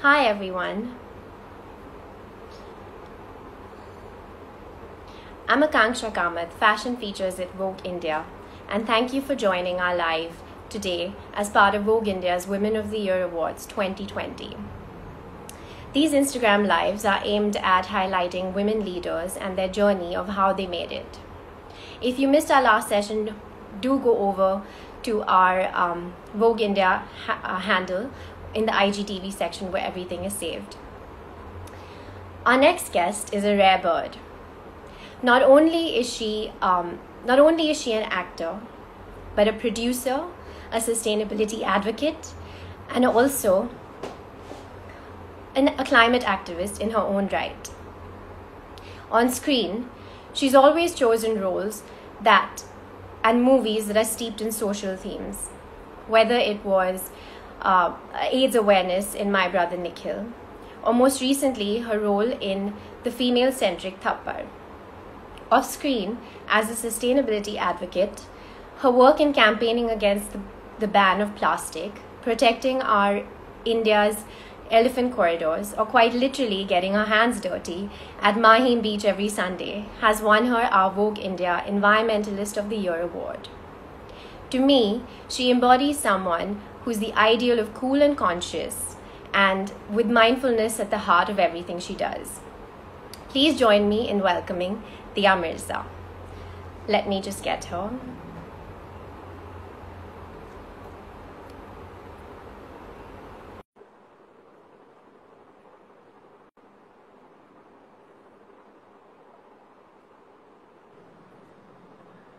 Hi everyone, I'm Akanksha Kamath, Fashion Features at Vogue India, and thank you for joining our live today as part of Vogue India's Women of the Year Awards 2020. These Instagram lives are aimed at highlighting women leaders and their journey of how they made it. If you missed our last session, do go over to our Vogue India handle in the IGTV section where everything is saved. Our next guest is a rare bird. Not only is she an actor, but a producer, a sustainability advocate, and also a climate activist in her own right. On screen, she's always chosen roles and movies that are steeped in social themes, whether it was AIDS awareness in My Brother Nikhil, or most recently her role in the female-centric Thappad. Off screen, as a sustainability advocate, her work in campaigning against the ban of plastic, protecting our India's elephant corridors, or quite literally getting her hands dirty at Mahim Beach every Sunday, has won her our Vogue India Environmentalist of the Year award. To me, she embodies someone who's the ideal of cool and conscious, and with mindfulness at the heart of everything she does. Please join me in welcoming Dia Mirza. Let me just get her.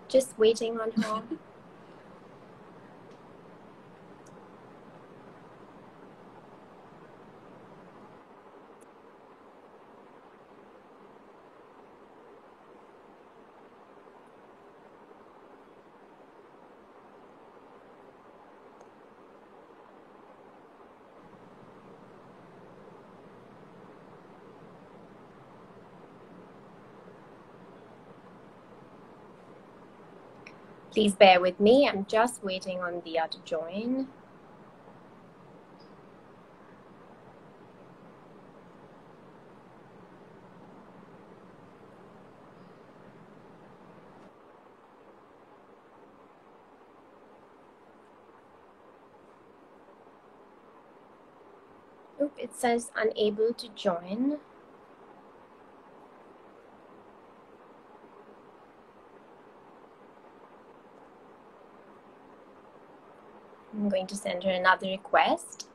Just waiting on her. Please bear with me. I'm just waiting on Dia to join. Oop, it says unable to join. I'm going to send her another request.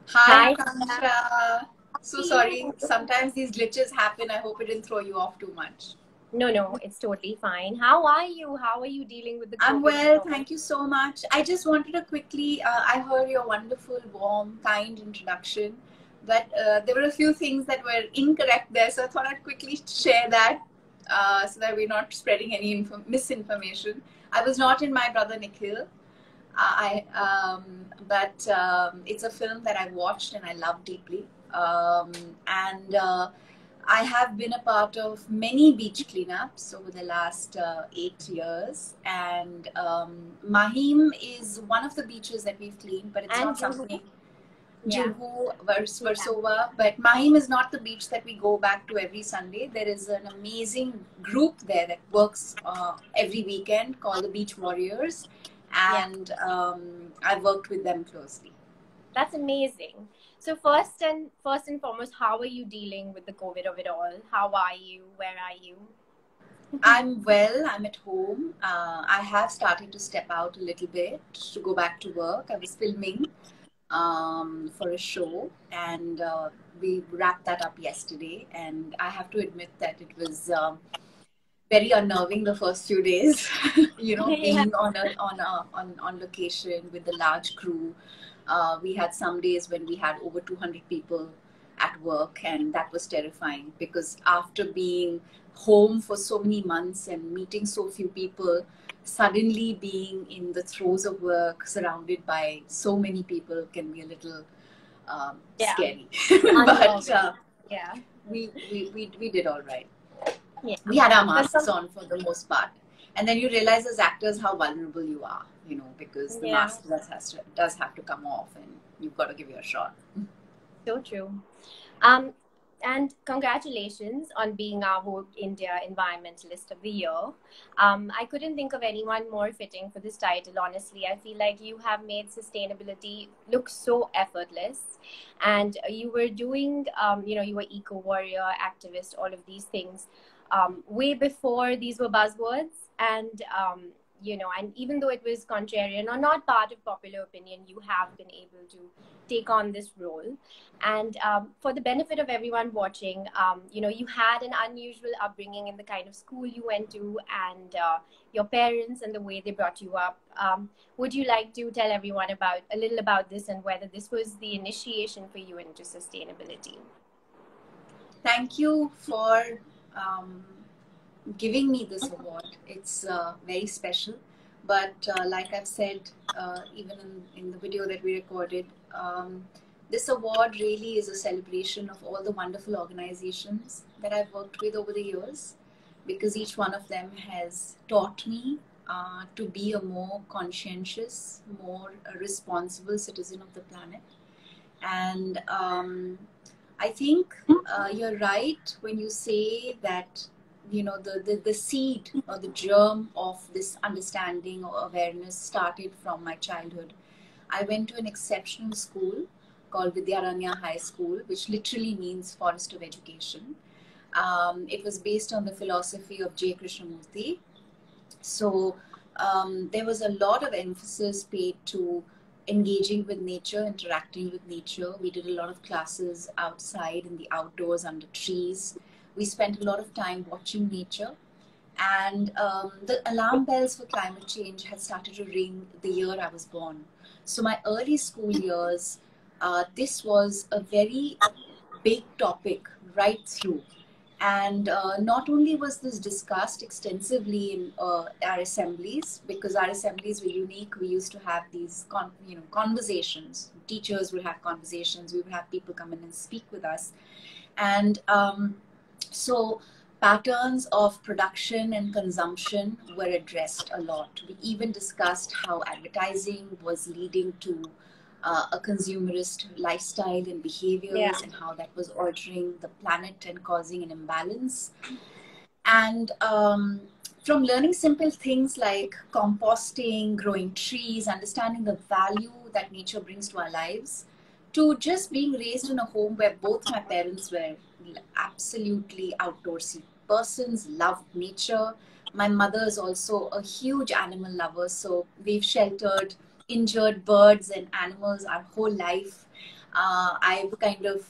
Hi, Akanksha. So sorry, sometimes these glitches happen. I hope it didn't throw you off too much. No, it's totally fine. How are you? How are you dealing with the COVID? I'm well, thank you so much. I just wanted to quickly, I heard your wonderful, warm, kind introduction, but there were a few things that were incorrect there, so I thought I'd quickly share that so that we're not spreading any misinformation. I was not in My Brother Nikhil. But it's a film that I watched and I love deeply. I have been a part of many beach cleanups over the last 8 years. And Mahim is one of the beaches that we've cleaned, but it's not something. Juhu, Versova, but Mahim is not the beach that we go back to every Sunday. There is an amazing group there that works every weekend called the Beach Warriors, and I've worked with them closely. That's amazing. So first and foremost, how are you dealing with the COVID of it all? How are you? Where are you? I'm well. I'm at home. I have started to step out a little bit to go back to work. I was filming for a show, and we wrapped that up yesterday. And I have to admit that it was very unnerving the first few days. Being on location with a large crew. We had some days when we had over 200 people at work, and that was terrifying because after being home for so many months and meeting so few people, suddenly being in the throes of work surrounded by so many people can be a little scary. But we did all right. We had our masks on for the most part. And then you realize as actors how vulnerable you are, you know, because the mask does have to come off, and you've got to give it a shot. So true. Um, and congratulations on being our Vogue India Environmentalist of the Year. I couldn't think of anyone more fitting for this title, honestly. I feel like you have made sustainability look so effortless. And you were doing, you were eco-warrior, activist, all of these things way before these were buzzwords. And, and even though it was contrarian or not part of popular opinion, you have been able to take on this role. And for the benefit of everyone watching, you had an unusual upbringing in the kind of school you went to, and your parents and the way they brought you up. Would you like to tell everyone a little about this, and whether this was the initiation for you into sustainability? Thank you for giving me this award. It's very special. But like I've said, even in the video that we recorded, this award really is a celebration of all the wonderful organizations that I've worked with over the years, because each one of them has taught me to be a more conscientious, more responsible citizen of the planet. And I think you're right when you say that, you know, the seed or the germ of this understanding or awareness started from my childhood. I went to an exceptional school called Vidyaranya High School, which literally means Forest of Education. It was based on the philosophy of J. Krishnamurti. So there was a lot of emphasis paid to engaging with nature, interacting with nature. We did a lot of classes outside in the outdoors under trees. We spent a lot of time watching nature. And the alarm bells for climate change had started to ring the year I was born. So my early school years, this was a very big topic right through. And not only was this discussed extensively in our assemblies, because our assemblies were unique. We used to have these conversations. Teachers would have conversations. We would have people come in and speak with us. And so patterns of production and consumption were addressed a lot. We even discussed how advertising was leading to a consumerist lifestyle and behaviors, and how that was altering the planet and causing an imbalance. And from learning simple things like composting, growing trees, understanding the value that nature brings to our lives, to just being raised in a home where both my parents were absolutely outdoorsy persons, loved nature. My mother is also a huge animal lover, so we've sheltered injured birds and animals our whole life. I've kind of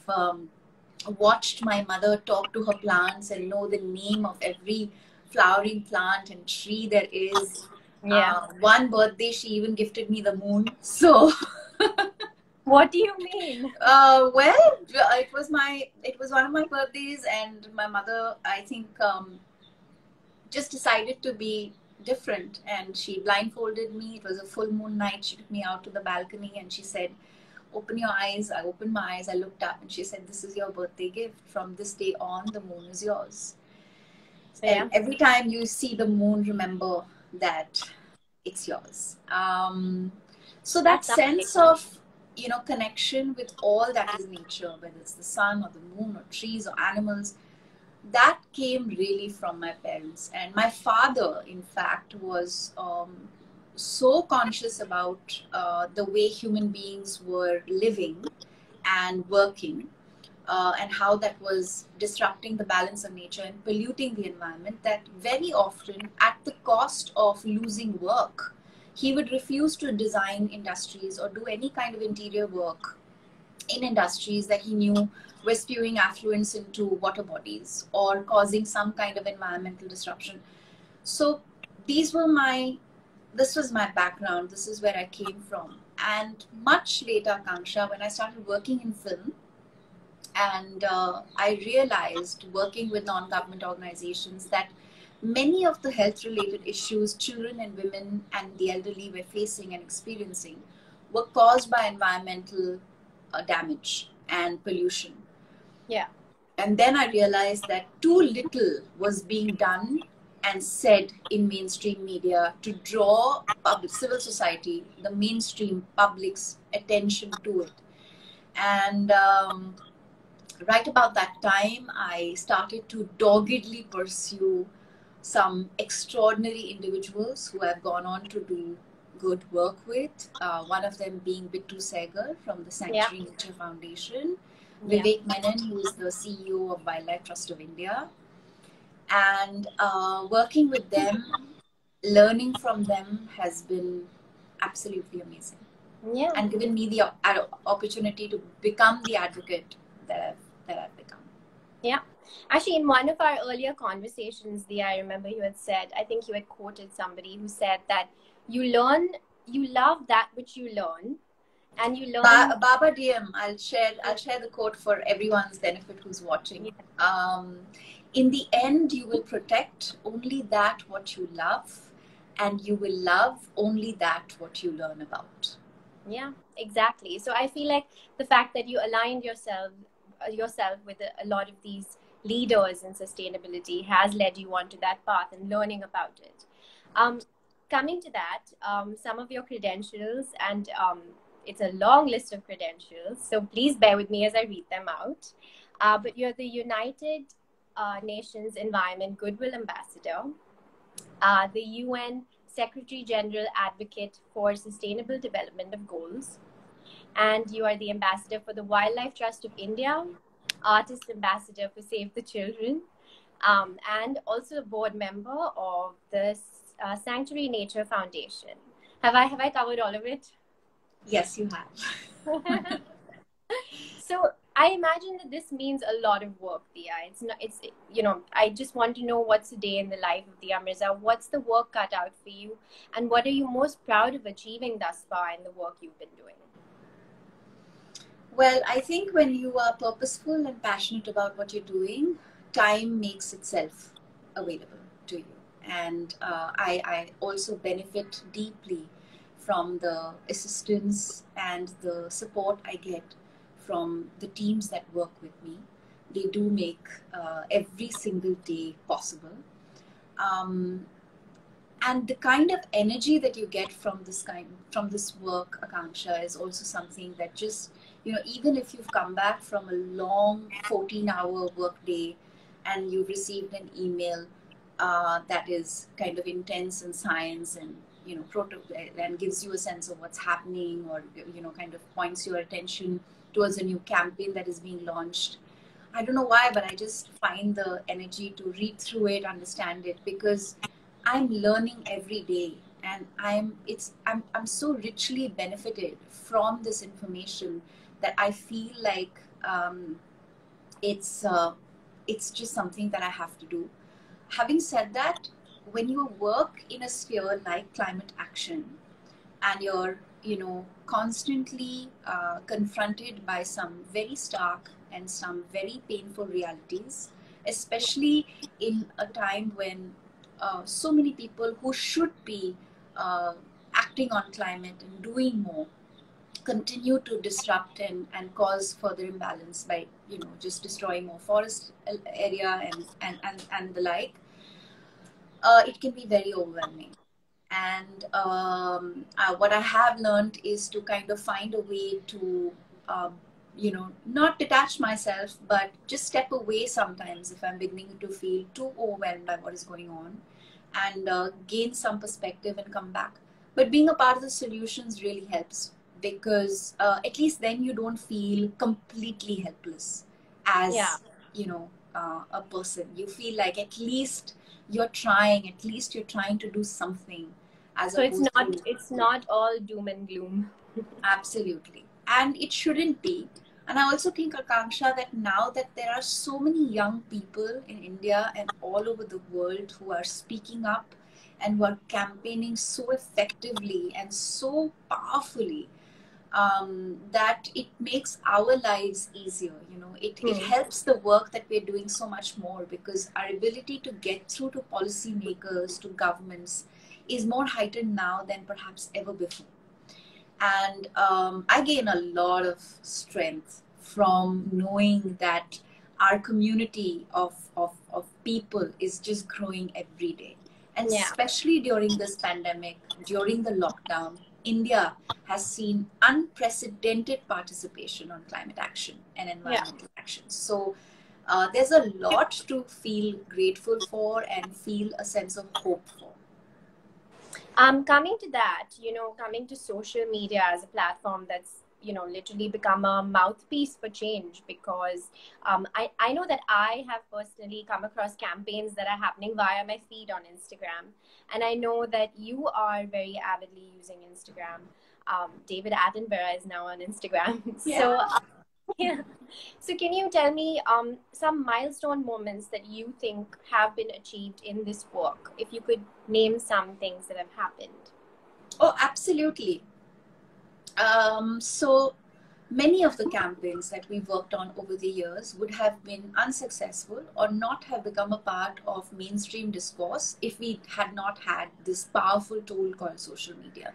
watched my mother talk to her plants and know the name of every flowering plant and tree there is. One birthday, she even gifted me the moon. So what do you mean? Well, it was one of my birthdays, and my mother, I think, just decided to be different, and she blindfolded me. It was a full moon night. She took me out to the balcony and she said, "Open your eyes." I opened my eyes. I looked up and she said, "This is your birthday gift. From this day on, the moon is yours." So, and every time you see the moon, remember that it's yours. So that sense of, connection with all that is nature, whether it's the sun or the moon or trees or animals, that came really from my parents. And my father, in fact, was so conscious about the way human beings were living and working, and how that was disrupting the balance of nature and polluting the environment, that very often, at the cost of losing work, he would refuse to design industries or do any kind of interior work in industries that he knew were spewing affluents into water bodies or causing some kind of environmental disruption. So this was my background. This is where I came from. And much later, Akanksha, when I started working in film, and I realized, working with non-government organizations, that many of the health-related issues children and women and the elderly were facing and experiencing were caused by environmental damage and pollution. Yeah. And then I realized that too little was being done and said in mainstream media to draw civil society, the mainstream public's attention to it. And right about that time, I started to doggedly pursue some extraordinary individuals who have gone on to do good work with. One of them being Bittu Segar from the Sanctuary Nature Foundation, Vivek Menon, who is the CEO of Wildlife Trust of India. And working with them, learning from them has been absolutely amazing. Yeah. And given me the opportunity to become the advocate that I've become. Yeah. Actually, in one of our earlier conversations, Dia, I remember you had said, I think you had quoted somebody who said that you love that which you learn, and you learn. Baba DM, I'll share the quote for everyone's benefit who's watching. Yeah. In the end, you will protect only that what you love, and you will love only that what you learn about. Yeah, exactly. So I feel like the fact that you aligned yourself with a lot of these leaders in sustainability has led you onto that path and learning about it. Coming to that, some of your credentials, and it's a long list of credentials, so please bear with me as I read them out. But you're the United Nations Environment Goodwill Ambassador, the UN Secretary General Advocate for Sustainable Development of Goals, and you are the ambassador for the Wildlife Trust of India, artist ambassador for Save the Children, and also a board member of the Sanctuary Nature Foundation. Have I covered all of it? Yes, you have. So I imagine that this means a lot of work, Dia. I just want to know what's a day in the life of Dia Mirza. What's the work cut out for you? And what are you most proud of achieving thus far in the work you've been doing? Well, I think when you are purposeful and passionate about what you're doing, time makes itself available to you. And I also benefit deeply from the assistance and the support I get from the teams that work with me. They do make every single day possible. And the kind of energy that you get from this work, Akanksha, is also something that just, even if you've come back from a long 14-hour work day and you've received an email that is kind of intense in science and, and gives you a sense of what's happening, or, kind of points your attention towards a new campaign that is being launched. I don't know why, but I just find the energy to read through it, understand it, because I'm learning every day, and I'm so richly benefited from this information that I feel like it's just something that I have to do. Having said that, when you work in a sphere like climate action, and you're constantly confronted by some very stark and some very painful realities, especially in a time when so many people who should be acting on climate and doing more continue to disrupt and cause further imbalance by just destroying more forest area and the like, it can be very overwhelming. And what I have learned is to kind of find a way to not detach myself, but just step away sometimes if I'm beginning to feel too overwhelmed by what is going on, and gain some perspective and come back. But being a part of the solutions really helps, because at least then you don't feel completely helpless as a person. You feel like at least you're trying to do something. So it's not all doom and gloom. Absolutely. And it shouldn't be. And I also think, Akanksha, that now that there are so many young people in India and all over the world who are speaking up and who are campaigning so effectively and so powerfully, that it makes our lives easier. It helps the work that we're doing so much more, because our ability to get through to policymakers, to governments, is more heightened now than perhaps ever before. And I gain a lot of strength from knowing that our community of people is just growing every day. And especially during this pandemic, during the lockdown, India has seen unprecedented participation on climate action and environmental action. So there's a lot to feel grateful for and feel a sense of hope for. Coming to that, coming to social media as a platform that's, literally become a mouthpiece for change, because I know that I have personally come across campaigns that are happening via my feed on Instagram. And I know that you are very avidly using Instagram. David Attenborough is now on Instagram. So, yeah. So can you tell me some milestone moments that you think have been achieved in this work? If you could name some things that have happened. Oh, absolutely. So many of the campaigns that we worked on over the years would have been unsuccessful or not have become a part of mainstream discourse if we had not had this powerful tool called social media.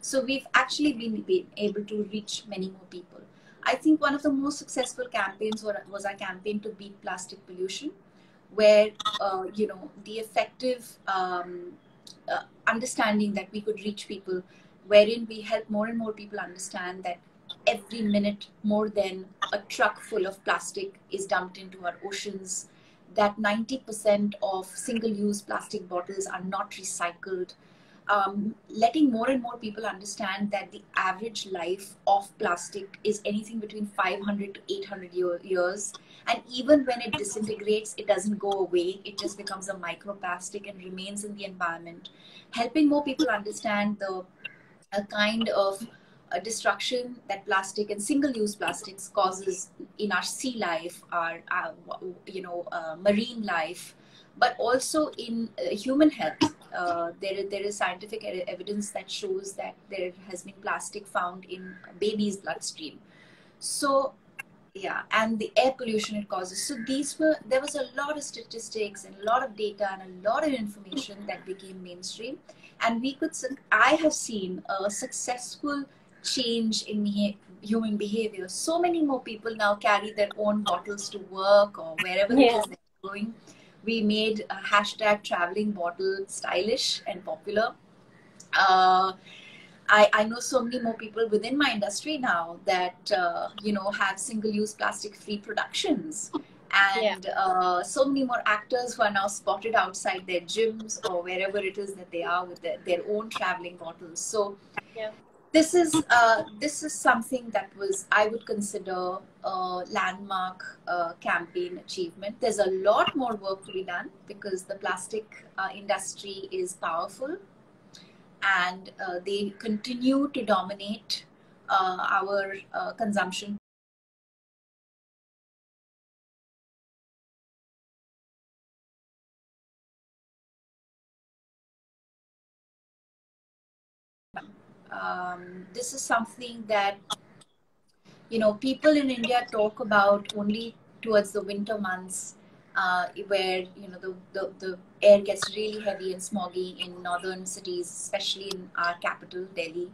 So we've actually been able to reach many more people. I think one of the most successful campaigns was our campaign to beat plastic pollution, where the effective understanding that we could reach people, wherein we help more and more people understand that every minute more than a truck full of plastic is dumped into our oceans, that 90% of single-use plastic bottles are not recycled. Letting more and more people understand that the average life of plastic is anything between 500 to 800 years. And even when it disintegrates, it doesn't go away. It just becomes a microplastic and remains in the environment. Helping more people understand the kind of destruction that plastic and single-use plastics causes in our sea life, our marine life, but also in human health. There is scientific evidence that shows that there has been plastic found in babies' bloodstream. So, yeah, and the air pollution it causes. So there was a lot of statistics and a lot of data and a lot of information that became mainstream. And I have seen a successful change in human behavior. So many more people now carry their own bottles to work or wherever it is they're going. We made a hashtag traveling bottle stylish and popular. I know so many more people within my industry now that, have single-use plastic-free productions. And so many more actors who are now spotted outside their gyms or wherever it is that they are with their own traveling bottles. So this is something that I would consider a landmark campaign achievement. There's a lot more work to be done because the plastic industry is powerful, and they continue to dominate our consumption. This is something that people in India talk about only towards the winter months, where the air gets really heavy and smoggy in northern cities, especially in our capital, Delhi.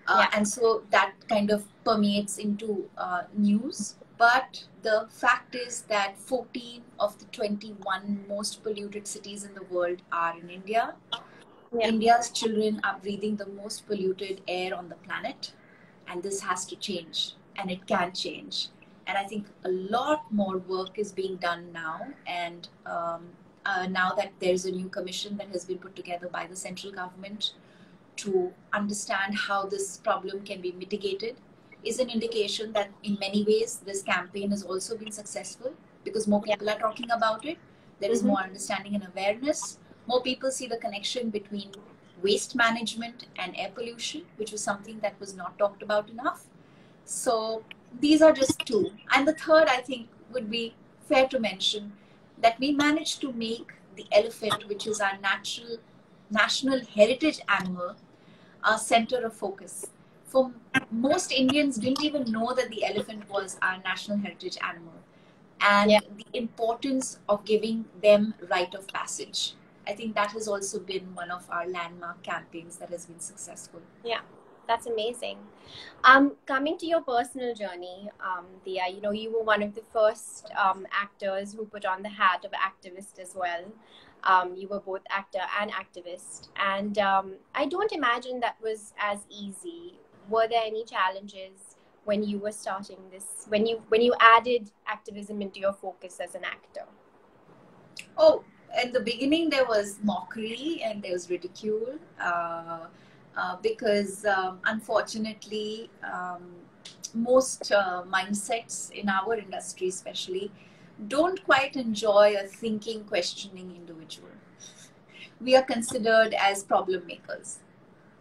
And so that kind of permeates into news. But the fact is that 14 of the 21 most polluted cities in the world are in India. India's children are breathing the most polluted air on the planet, and this has to change, and it can change. And I think a lot more work is being done now, and now that there's a new commission that has been put together by the central government to understand how this problem can be mitigated, is an indication that in many ways this campaign has also been successful because more people are talking about it. There is more understanding and awareness. More people see the connection between waste management and air pollution, which was something that was not talked about enough. So these are just two. And the third, I think, would be fair to mention that we managed to make the elephant, which is our national heritage animal, a center of focus. For most Indians didn't even know that the elephant was our national heritage animal, and the importance of giving them rite of passage. I think that has also been one of our landmark campaigns that has been successful. Yeah. That's amazing. Coming to your personal journey, Dia, you know, you were one of the first actors who put on the hat of activist as well. You were both actor and activist, and I don't imagine that was as easy. Were there any challenges when you were starting this? When you added activism into your focus as an actor? Oh, in the beginning there was mockery and there was ridicule, because unfortunately, most mindsets in our industry especially don't quite enjoy a thinking, questioning individual. We are considered as problem makers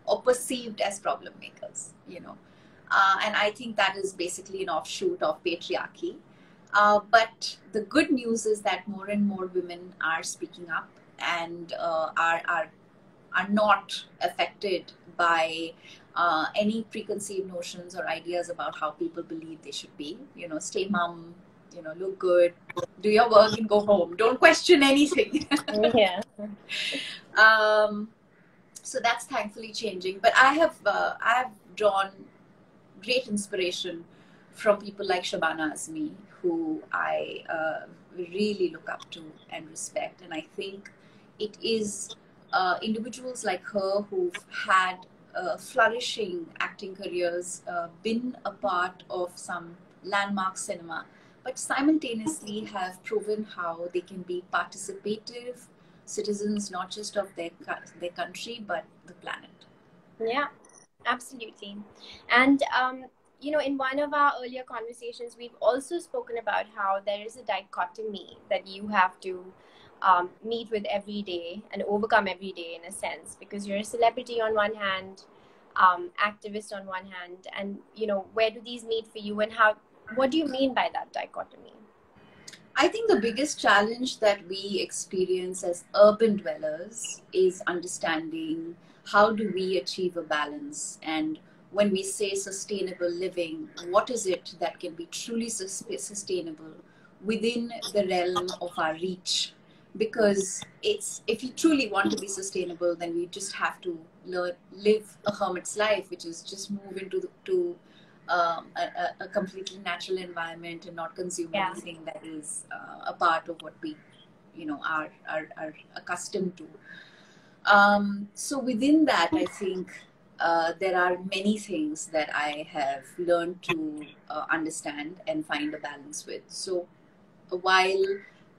or perceived as problem makers, you know. And I think that is basically an offshoot of patriarchy. But the good news is that more and more women are speaking up and are not affected by any preconceived notions or ideas about how people believe they should be. You know, stay mum, you know, look good, do your work and go home. Don't question anything. Yeah. So that's thankfully changing. But I have drawn great inspiration from people like Shabana Azmi, who I really look up to and respect. And I think it is individuals like her who've had flourishing acting careers, been a part of some landmark cinema, but simultaneously have proven how they can be participative citizens, not just of their country, but the planet. Yeah, absolutely. And, you know, in one of our earlier conversations, we've also spoken about how there is a dichotomy that you have to meet with every day and overcome every day, in a sense, because you're a celebrity on one hand, activist on one hand, and, you know, where do these meet for you, and how, what do you mean by that dichotomy? I think the biggest challenge that we experience as urban dwellers is understanding how do we achieve a balance. And when we say sustainable living, what is it that can be truly sustainable within the realm of our reach? Because it's, if you truly want to be sustainable, then we just have to live a hermit's life, which is just move into a completely natural environment and not consume anything that is a part of what we, you know, are accustomed to. So within that, I think there are many things that I have learned to understand and find a balance with. So while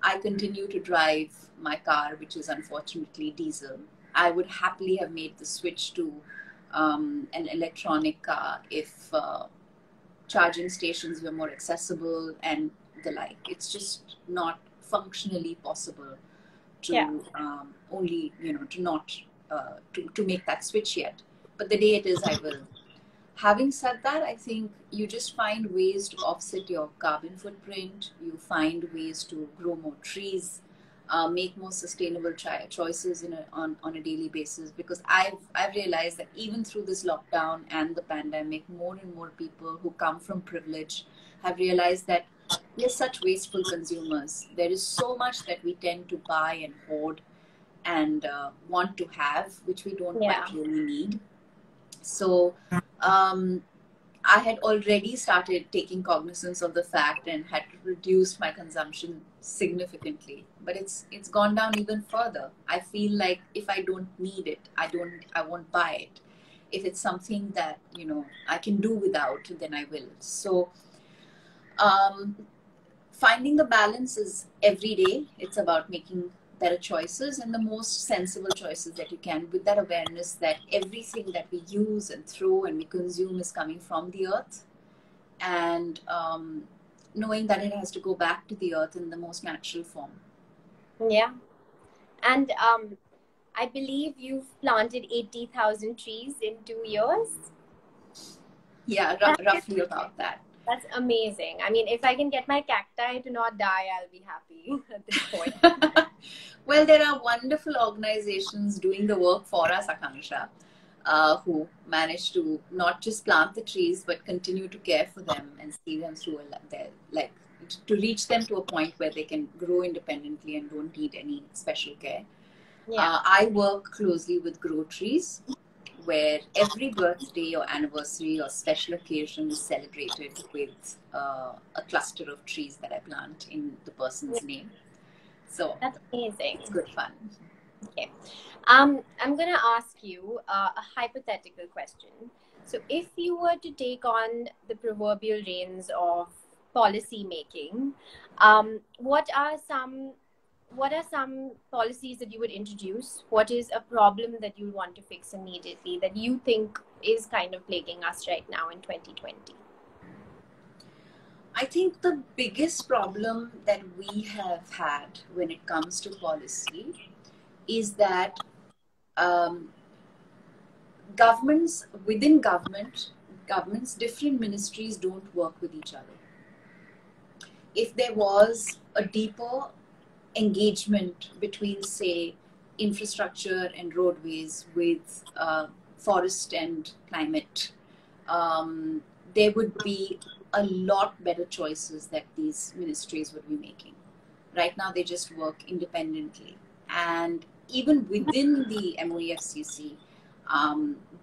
I continue to drive my car, which is unfortunately diesel, I would happily have made the switch to an electronic car if charging stations were more accessible and the like. It's just not functionally possible to only, you know, to not to make that switch yet. But the day it is, I will. Having said that, I think you just find ways to offset your carbon footprint. You find ways to grow more trees, make more sustainable choices on a daily basis. Because I've realized that even through this lockdown and the pandemic, more and more people who come from privilege have realized that we're such wasteful consumers. There is so much that we tend to buy and hoard and want to have, which we don't quite really need. So I had already started taking cognizance of the fact and had reduced my consumption significantly. But it's gone down even further. I feel like if I don't need it, I won't buy it. If it's something that, you know, I can do without, then I will. So finding the balance is every day. It's about making better choices and the most sensible choices that you can, with that awareness that everything that we use and throw and we consume is coming from the earth, and knowing that it has to go back to the earth in the most natural form. Yeah. And I believe you've planted 80,000 trees in 2 years. Yeah, roughly about that. That's amazing. I mean, if I can get my cacti to not die, I'll be happy at this point. Well, there are wonderful organizations doing the work for us, Akanksha, who manage to not just plant the trees, but continue to care for them and see them through to reach them to a point where they can grow independently and don't need any special care. I work closely with Grow Trees, where every birthday or anniversary or special occasion is celebrated with a cluster of trees that I plant in the person's name. So That's amazing. it's good fun. Okay. I'm going to ask you a hypothetical question. So, if you were to take on the proverbial reins of policy making, what are some policies that you would introduce? What is a problem that you want to fix immediately that you think is kind of plaguing us right now in 2020? I think the biggest problem that we have had when it comes to policy is that governments, different ministries don't work with each other. If there was a deeper engagement between, say, infrastructure and roadways with forest and climate, there would be a lot better choices that these ministries would be making. Right now, they just work independently. And even within the MOEFCC,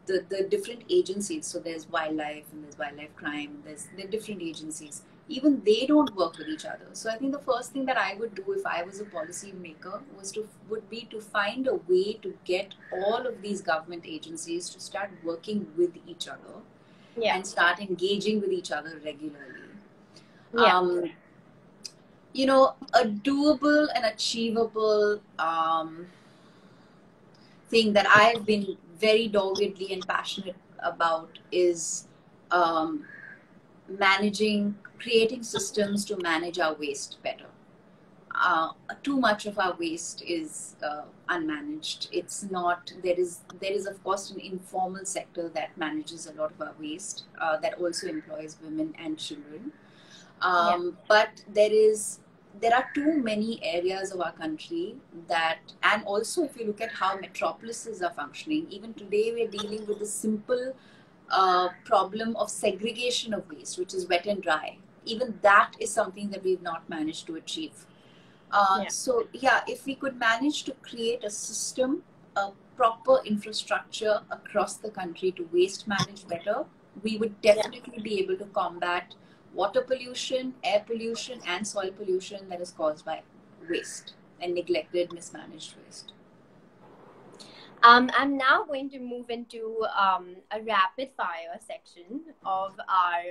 the different agencies, so there's wildlife and there's wildlife crime, there are different agencies, even they don't work with each other. So I think the first thing that I would do if I was a policy maker would be to find a way to get all of these government agencies to start working with each other and start engaging with each other regularly. You know, a doable and achievable thing that I've been very doggedly and passionate about is creating systems to manage our waste better. Too much of our waste is unmanaged. It's not, there is of course an informal sector that manages a lot of our waste that also employs women and children. But there are too many areas of our country that, and also if you look at how metropolises are functioning, even today we're dealing with the simple problem of segregation of waste, which is wet and dry. Even that is something that we've not managed to achieve. So if we could manage to create a system, a proper infrastructure across the country to waste manage better, we would definitely be able to combat water pollution, air pollution, and soil pollution that is caused by waste and neglected, mismanaged waste. I'm now going to move into a rapid fire section of our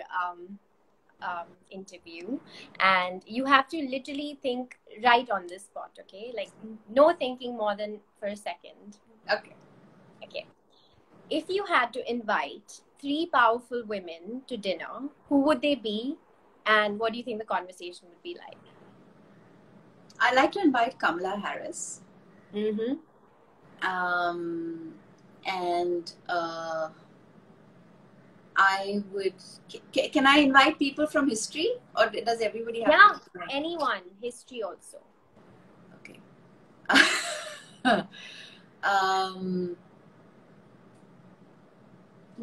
interview, and you have to literally think right on this spot, okay? Like no thinking more than for a second. Okay. If you had to invite 3 powerful women to dinner, who would they be, and what do you think the conversation would be like? I'd like to invite Kamala Harris. I would. Can I invite people from history, or does everybody have to? Yeah, anyone. History also. Okay.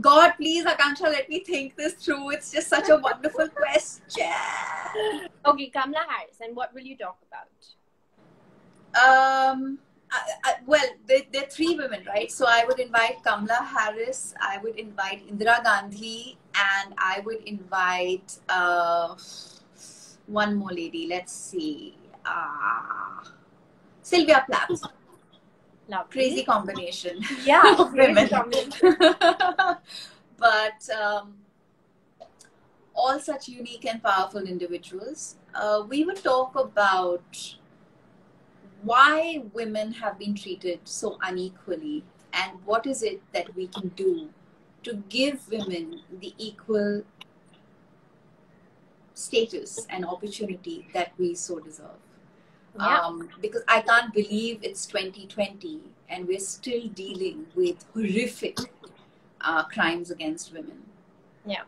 God, please, Akanksha, let me think this through. It's just such a wonderful question. Okay, Kamala Harris, and what will you talk about? Well, there are 3 women, right? So I would invite Kamala Harris, I would invite Indira Gandhi, and I would invite one more lady. Let's see. Sylvia Plath. Lovely. Crazy combination. Yeah, of women. combination. But all such unique and powerful individuals. We would talk about why women have been treated so unequally and what is it that we can do to give women the equal status and opportunity that we so deserve. Because I can't believe it's 2020 and we're still dealing with horrific crimes against women. Yeah.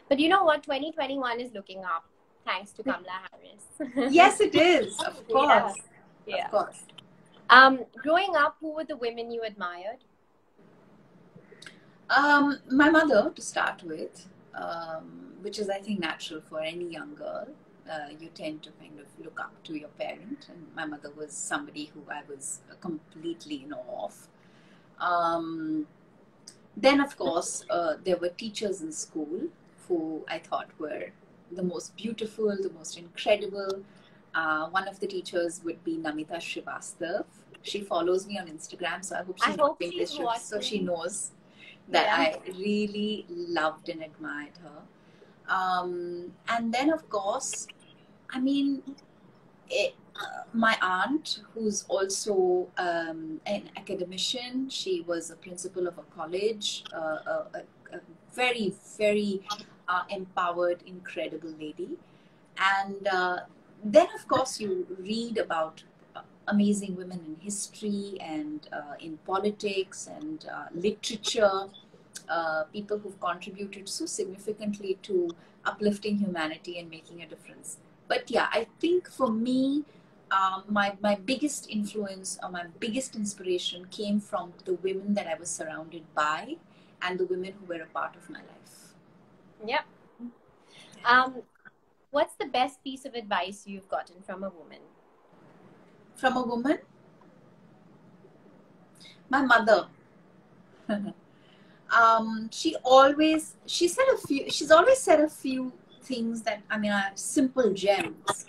But you know what? 2021 is looking up thanks to Kamala Harris. Yes, it is. Of course. Yeah. Of course. Growing up, who were the women you admired? My mother, to start with, which is, I think, natural for any young girl. You tend to kind of look up to your parent, and my mother was somebody who I was completely in awe of. Then, of course, there were teachers in school who I thought were the most beautiful, the most incredible. One of the teachers would be Namita Srivastav. She follows me on Instagram, so I hope she's watching this show, so she knows that I really loved and admired her. And then, of course, I mean, my aunt, who's also an academician, she was a principal of a college, a very, very empowered, incredible lady. And then, of course, you read about amazing women in history and in politics and literature, people who've contributed so significantly to uplifting humanity and making a difference. But yeah, I think for me, my biggest influence or my biggest inspiration came from the women that I was surrounded by and the women who were a part of my life. Yeah. What's the best piece of advice you've gotten from a woman? From a woman? My mother. She's always said a few things that, I mean, are simple gems.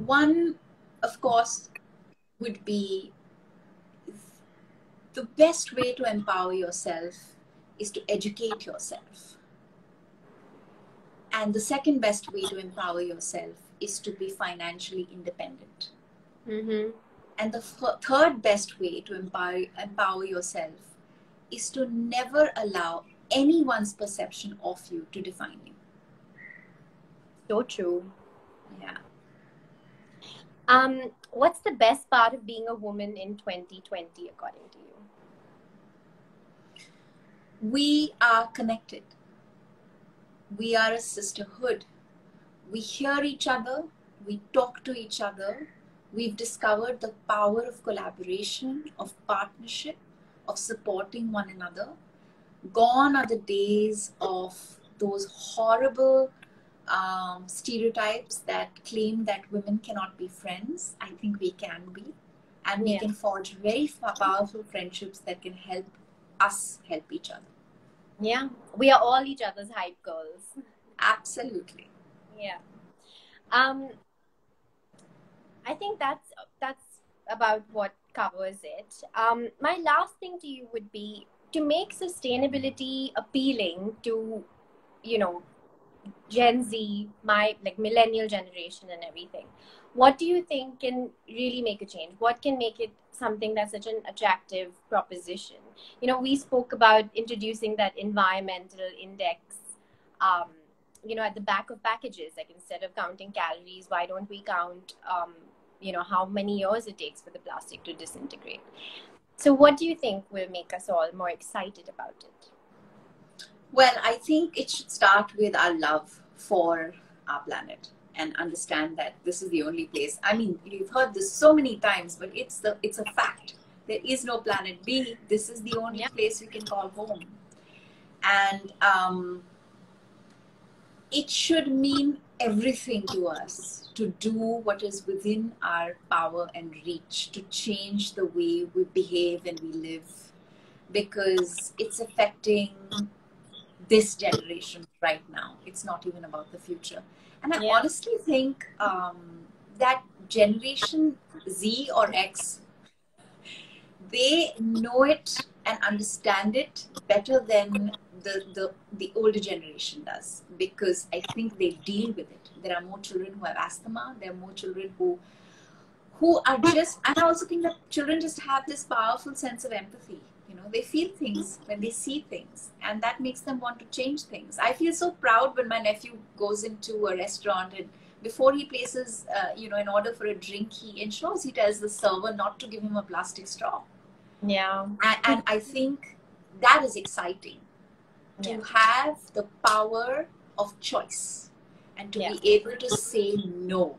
One, of course, would be the best way to empower yourself is to educate yourself. And the second best way to empower yourself is to be financially independent. Mm-hmm. And the third best way to empower yourself is to never allow anyone's perception of you to define you. So true. Yeah. What's the best part of being a woman in 2020, according to you? We are connected. We are a sisterhood. We hear each other. We talk to each other. We've discovered the power of collaboration, of partnership, of supporting one another. Gone are the days of those horrible stereotypes that claim that women cannot be friends. I think we can be. And we can forge very powerful friendships that can help us help each other. Yeah. We are all each other's hype girls. Absolutely. Yeah. I think that's about what covers it. My last thing to you would be to make sustainability appealing to, Gen Z, millennial generation and everything. What do you think can really make a change? What can make it something that's such an attractive proposition? We spoke about introducing that environmental index, at the back of packages. Like, instead of counting calories, why don't we count, how many years it takes for the plastic to disintegrate? So what do you think will make us all more excited about it? Well, I think it should start with our love for our planet and understand that this is the only place. I mean, you've heard this so many times, but it's a fact. There is no planet B. This is the only place we can call home. And it should mean everything to us to do what is within our power and reach to change the way we behave and we live, because it's affecting this generation right now. It's not even about the future. And I honestly think that Generation Z or X, they know it and understand it better than the older generation does, because I think they deal with it. There are more children who have asthma. There are more children who are just, and I also think that children just have this powerful sense of empathy. They feel things when they see things, and that makes them want to change things. I feel so proud when my nephew goes into a restaurant and before he places, an order for a drink, he tells the server not to give him a plastic straw. Yeah. And I think that is exciting, to have the power of choice and to be able to say no.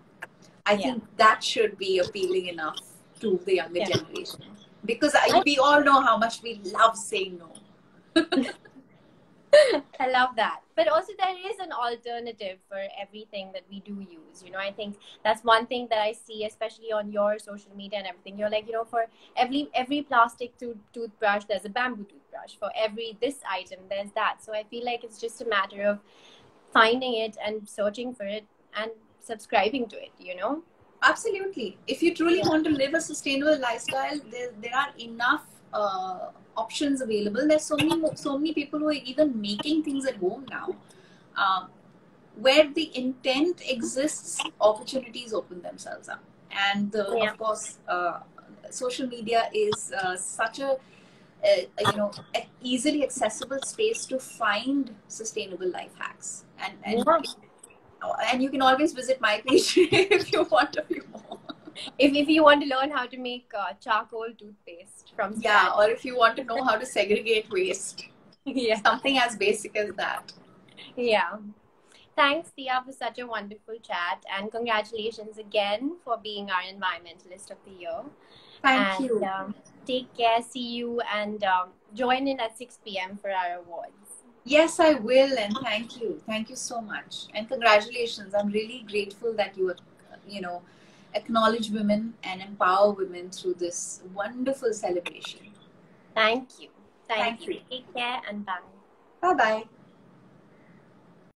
I think that should be appealing enough to the younger generation. Because we all know how much we love saying no. I love that. But also, there is an alternative for everything that we do use. I think that's one thing that I see, especially on your social media and everything. You're like, for every plastic toothbrush, there's a bamboo toothbrush. For every this item, there's that. So I feel like it's just a matter of finding it and searching for it and subscribing to it. Absolutely. If you truly Yeah. want to live a sustainable lifestyle, there are enough options available. There's so many people who are even making things at home now. Where the intent exists, opportunities open themselves up. And Yeah. of course, social media is such a easily accessible space to find sustainable life hacks. Yeah. And you can always visit my page if you want a few more. If you want to learn how to make charcoal toothpaste from Yeah, scratch. or if you want to know how to segregate waste, Yeah. something as basic as that. Yeah. Thanks, Dia, for such a wonderful chat. And congratulations again for being our Environmentalist of the Year. Thank And you. take care. See you and join in at 6 p.m. for our awards. Yes, I will, and thank you. Thank you so much. And congratulations. I'm really grateful that you know, acknowledge women and empower women through this wonderful celebration. Thank you. Thank Thank you. you. Take care and bye. Bye bye.